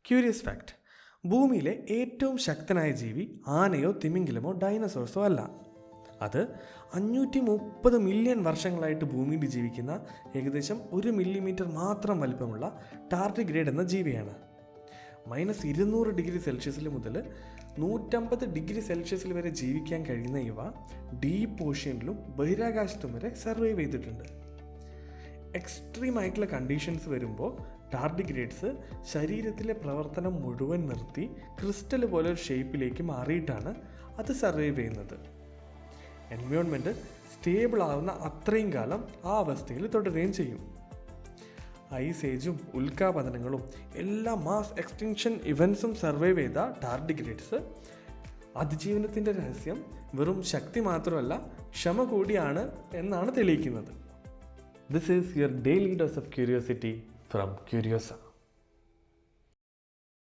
Curious fact: ഭൂമിയിലെ ഏറ്റവും ശക്തനായ ജീവി ആനയോ തിമിംഗലമോ ഡൈനസോഴ്സോ അല്ല. അത് 530 മില്യൺ വർഷങ്ങളായിട്ട് ഭൂമിയിൽ ജീവിക്കുന്ന ഏകദേശം 1 മില്ലിമീറ്റർ മാത്രം വലിപ്പമുള്ള ടാർഡിഗ്രേഡ് എന്ന ജീവിയാണ്. -200°C മുതൽ 150°C വരെ ജീവിക്കാൻ കഴിയുന്ന ഇവ ഡീപ്പ് ഓഷ്യനിലും ബഹിരാകാശത്തും വരെ സർവൈവ് ചെയ്തിട്ടുണ്ട്. എക്സ്ട്രീം ആയിട്ടുള്ള കണ്ടീഷൻസ് വരുമ്പോൾ ടാർഡിഗ്രേഡ്സ് ശരീരത്തിലെ പ്രവർത്തനം മുഴുവൻ നിർത്തി ക്രിസ്റ്റൽ പോലെ ഒരു ഷേപ്പിലേക്ക് മാറിയിട്ടാണ് അത് സർവൈവ് ചെയ്യുന്നത്. എൻവയോൺമെൻറ്റ് സ്റ്റേബിൾ ആവുന്ന അത്രയും കാലം ആ അവസ്ഥയിൽ തുടരുകയും ചെയ്യും. ഐസ് ഏജും ഉൽക്കാപതനങ്ങളും എല്ലാ മാസ് എക്സ്റ്റിങ്ഷൻ ഇവൻസും സർവൈവ് ചെയ്ത ടാർഡിഗ്രേഡ്സ് അതിജീവനത്തിൻ്റെ രഹസ്യം വെറും ശക്തി മാത്രമല്ല, ക്ഷമ കൂടിയാണ് എന്നാണ് തെളിയിക്കുന്നത്. This is your daily dose of curiosity from Curiosa.